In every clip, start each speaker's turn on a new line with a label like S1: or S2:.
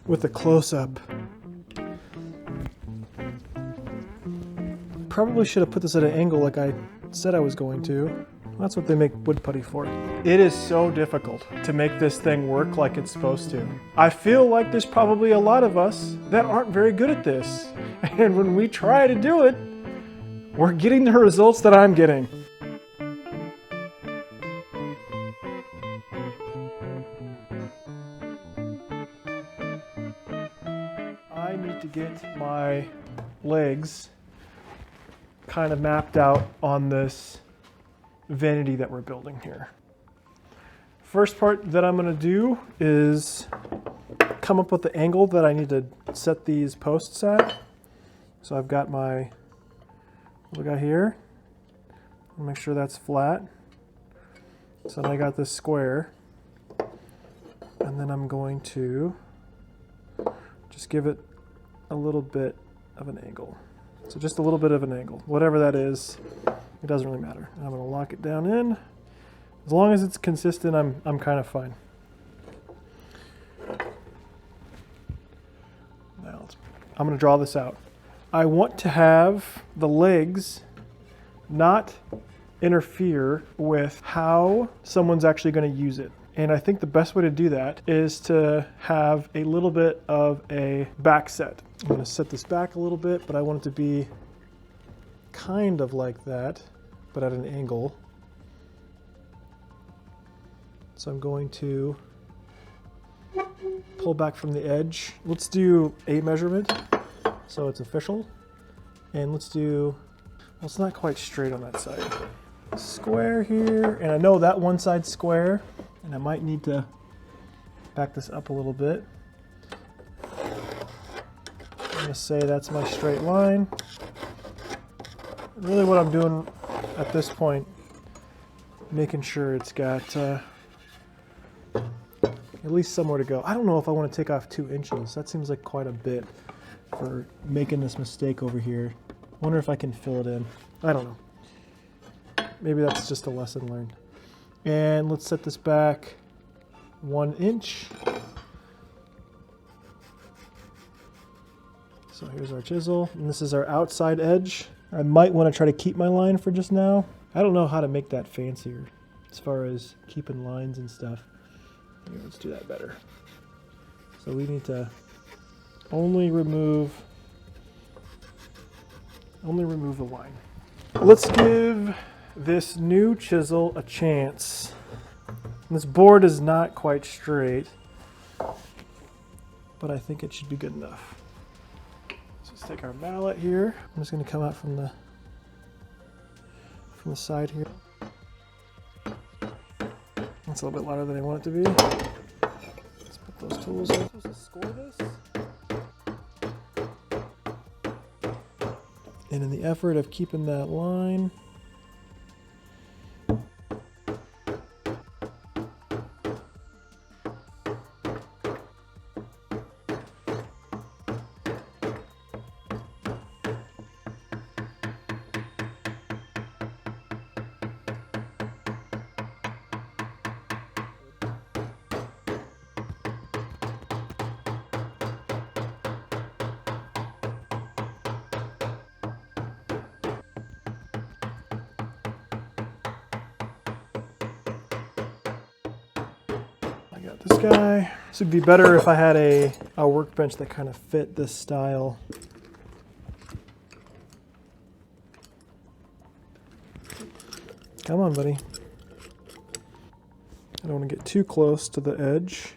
S1: with a close-up. Probably should have put this at an angle like I said I was going to. That's what they make wood putty for. It is so difficult to make this thing work like it's supposed to. I feel like there's probably a lot of us that aren't very good at this. And when we try to do it, we're getting the results that I'm getting. I need to get my legs kind of mapped out on this vanity that we're building here. First part that I'm going to do is come up with the angle that I need to set these posts at. So I've got my, what I got here, I'll make sure that's flat. So then I got this square, and then I'm going to just give it a little bit of an angle. So just a little bit of an angle, whatever that is, it doesn't really matter. And I'm going to lock it down in. As long as it's consistent, I'm kind of fine. Now I'm going to draw this out. I want to have the legs not interfere with how someone's actually going to use it. And I think the best way to do that is to have a little bit of a back set. I'm going to set this back a little bit, but I want it to be kind of like that, but at an angle. So I'm going to pull back from the edge. Let's do a measurement so it's official. And let's do, well, it's not quite straight on that side. Square here, and I know that one side's square, and I might need to back this up a little bit. I'm going to say that's my straight line. Really what I'm doing at this point, making sure it's got at least somewhere to go. I don't know if I want to take off 2 inches. That seems like quite a bit for making this mistake over here. I wonder if I can fill it in. I don't know. Maybe that's just a lesson learned. And let's set this back 1 inch. So here's our chisel, and this is our outside edge. I might want to try to keep my line for just now. I don't know how to make that fancier as far as keeping lines and stuff. Here, let's do that better. So we need to only remove the line. Let's give this new chisel a chance. This board is not quite straight, but I think it should be good enough. So let's take our mallet here. I'm just going to come out from the side here. That's a little bit louder than I want it to be. Let's put those tools in. Let's score this. And in the effort of keeping that line, this guy. This would be better if I had a workbench that kind of fit this style. Come on, buddy. I don't want to get too close to the edge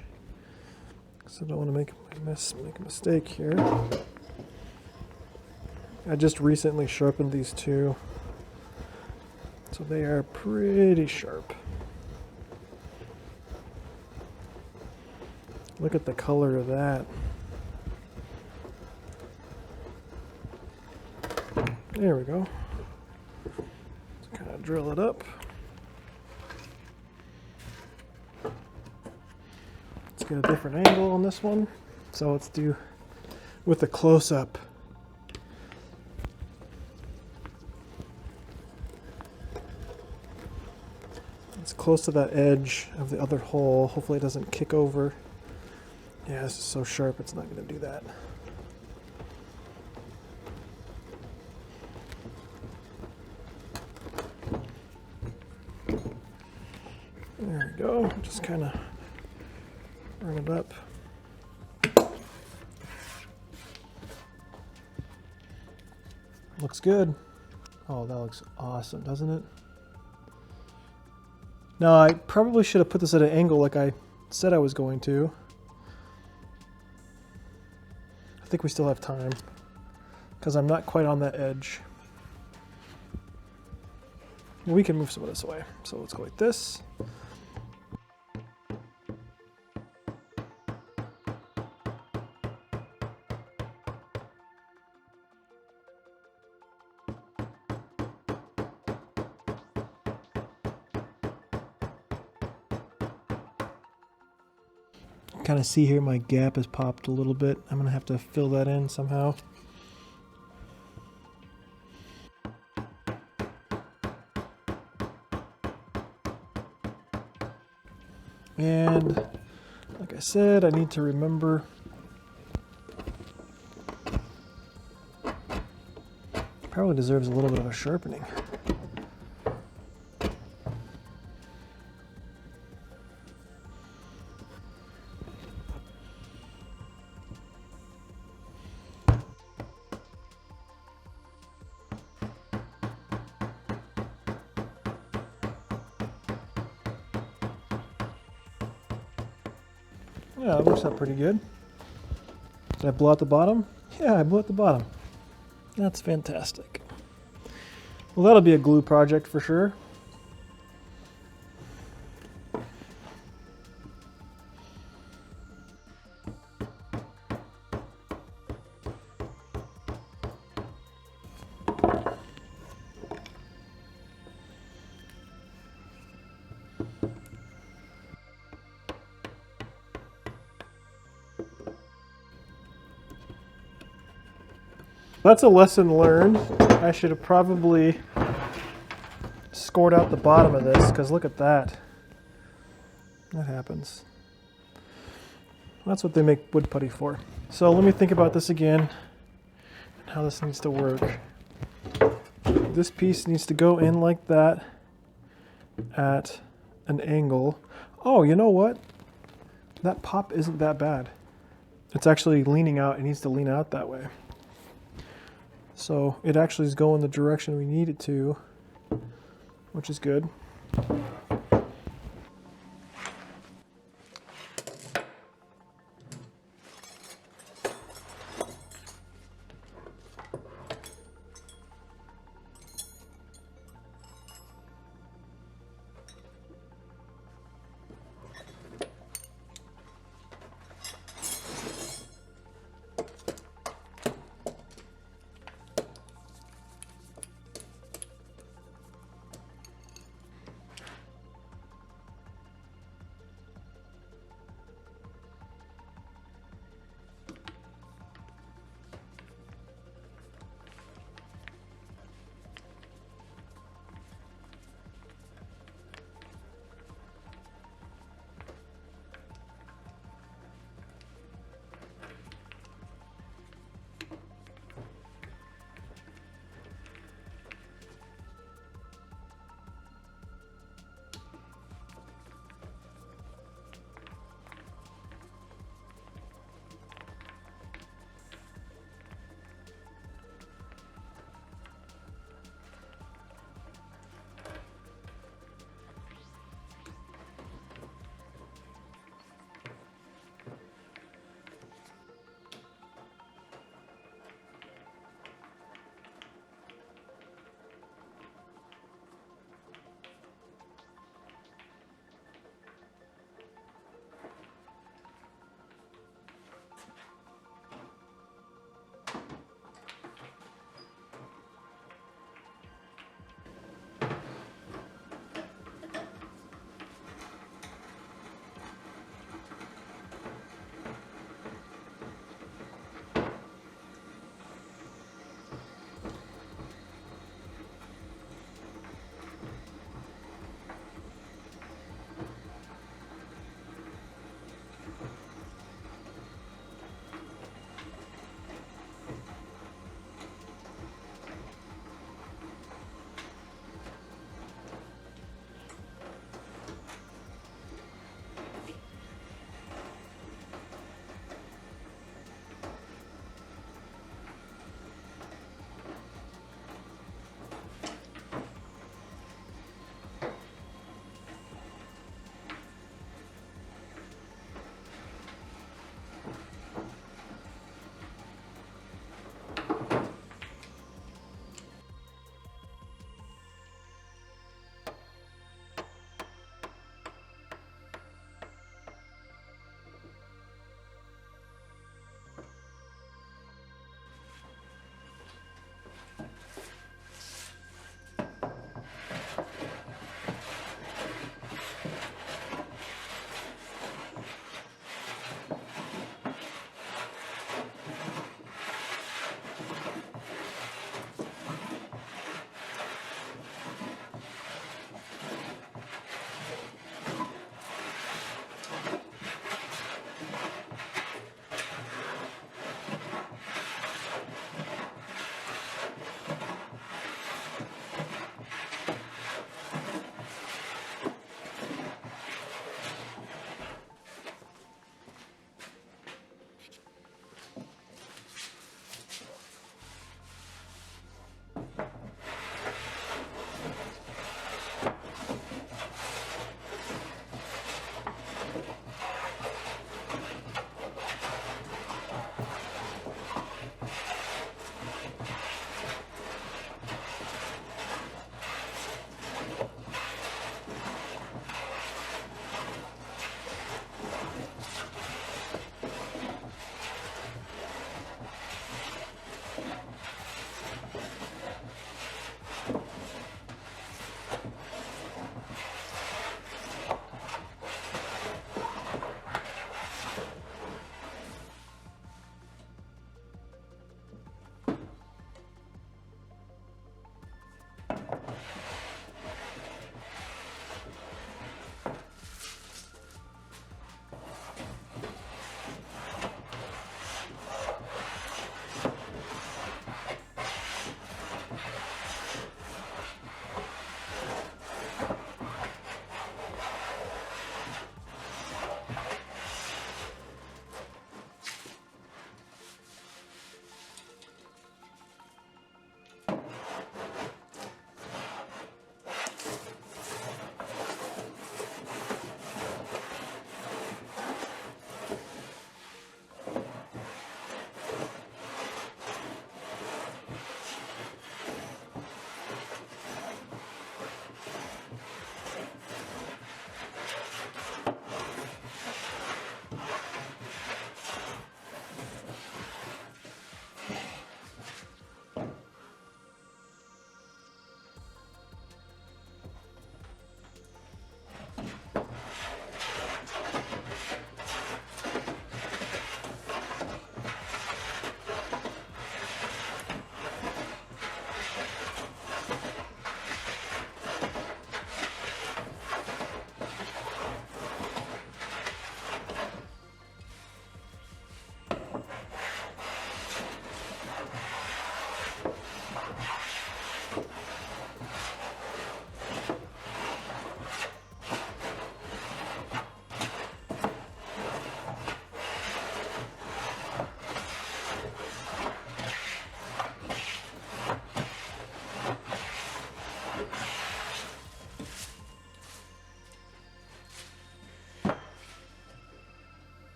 S1: because I don't want to make a mistake here. I just recently sharpened these two, so they are pretty sharp. Look at the color of that. There we go. Let's kind of drill it up. Let's get a different angle on this one. So let's do with a close-up. It's close to that edge of the other hole. Hopefully it doesn't kick over. Yeah, this is so sharp, it's not going to do that. There we go. Just kind of run it up. Looks good. Oh, that looks awesome, doesn't it? Now, I probably should have put this at an angle like I said I was going to. I think we still have time because I'm not quite on that edge. We can move some of this away. So let's go like this. Kind of see here my gap has popped a little bit. I'm gonna have to fill that in somehow. And like I said, I need to remember probably deserves a little bit of a sharpening. Yeah, it works out pretty good. Did I blow out the bottom? Yeah, I blew out the bottom. That's fantastic. Well, that'll be a glue project for sure. That's a lesson learned. I should have probably scored out the bottom of this, because look at that. That happens. That's what they make wood putty for. So let me think about this again and how this needs to work. This piece needs to go in like that at an angle. Oh, you know what? That pop isn't that bad. It's actually leaning out. It needs to lean out that way. So it actually is going the direction we need it to, which is good.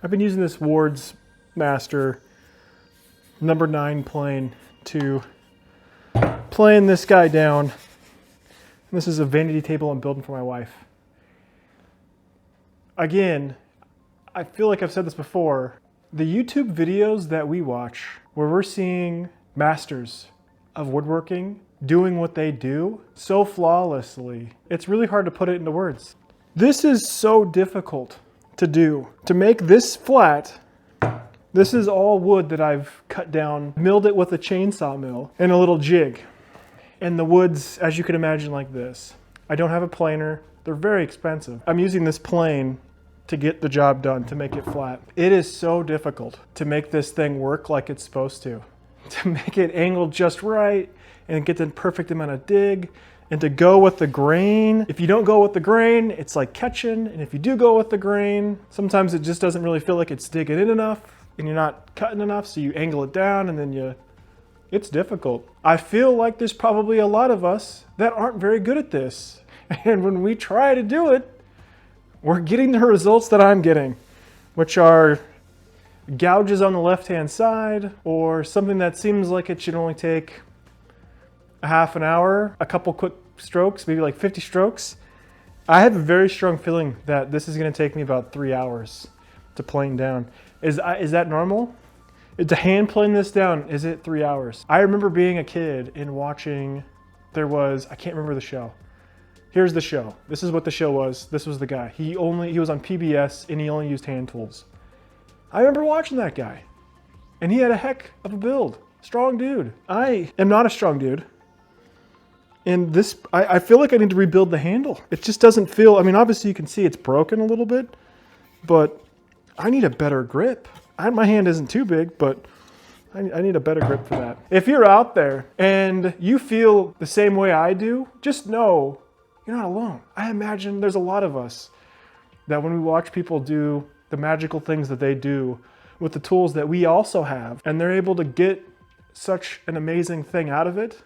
S1: I've been using this Ward's Master number 9 plane to plane this guy down. This is a vanity table I'm building for my wife. Again, I feel like I've said this before, the YouTube videos that we watch where we're seeing masters of woodworking doing what they do so flawlessly, it's really hard to put it into words. This is so difficult to do. To make this flat, this is all wood that I've cut down, milled it with a chainsaw mill and a little jig. And the wood's, as you can imagine, like this. I don't have a planer. They're very expensive. I'm using this plane to get the job done, to make it flat. It is so difficult to make this thing work like it's supposed to make it angled just right and get the perfect amount of dig and to go with the grain. If you don't go with the grain, it's like catching. And if you do go with the grain, sometimes it just doesn't really feel like it's digging in enough and you're not cutting enough, so you angle it down and then it's difficult. I feel like there's probably a lot of us that aren't very good at this. And when we try to do it, we're getting the results that I'm getting, which are gouges on the left-hand side, or something that seems like it should only take a half an hour, a couple quick strokes, maybe like 50 strokes. I have a very strong feeling that this is going to take me about 3 hours to plane down. Is that normal? To hand plane this down, is it 3 hours? I remember being a kid and watching, I can't remember the show. Here's the show. This is what the show was. This was the guy. He was on PBS and he only used hand tools. I remember watching that guy and he had a heck of a build. Strong dude. I am not a strong dude. And I feel like I need to rebuild the handle. It just doesn't feel, I mean, obviously you can see it's broken a little bit, but I need a better grip. My hand isn't too big, but I need a better grip for that. If you're out there and you feel the same way I do, just know you're not alone. I imagine there's a lot of us that when we watch people do the magical things that they do with the tools that we also have, and they're able to get such an amazing thing out of it,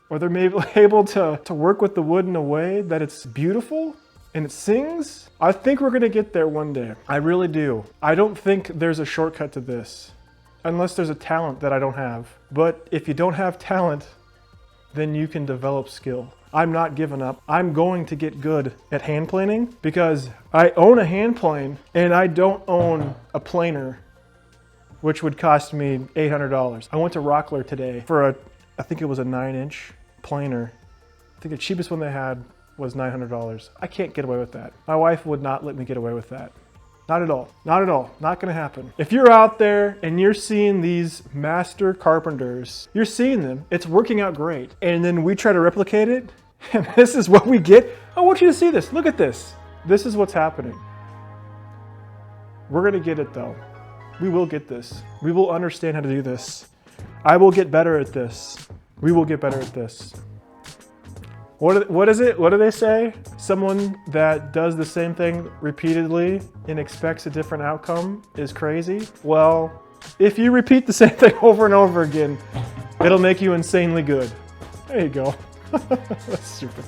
S1: or they're maybe able to work with the wood in a way that it's beautiful and it sings. I think we're gonna get there one day. I really do. I don't think there's a shortcut to this, unless there's a talent that I don't have. But if you don't have talent, then you can develop skill. I'm not giving up. I'm going to get good at hand planing because I own a hand plane and I don't own a planer, which would cost me $800. I went to Rockler today for I think it was a 9-inch planer. I think the cheapest one they had was $900. I can't get away with that. My wife would not let me get away with that. Not at all. Not at all. Not gonna happen. If you're out there and you're seeing these master carpenters, you're seeing them, it's working out great. And then we try to replicate it, and this is what we get. I want you to see this. Look at this. This is what's happening. We're gonna get it though. We will get this. We will understand how to do this. I will get better at this. We will get better at this. What is it? What do they say? Someone that does the same thing repeatedly and expects a different outcome is crazy. Well, if you repeat the same thing over and over again, it'll make you insanely good. There you go. That's stupid.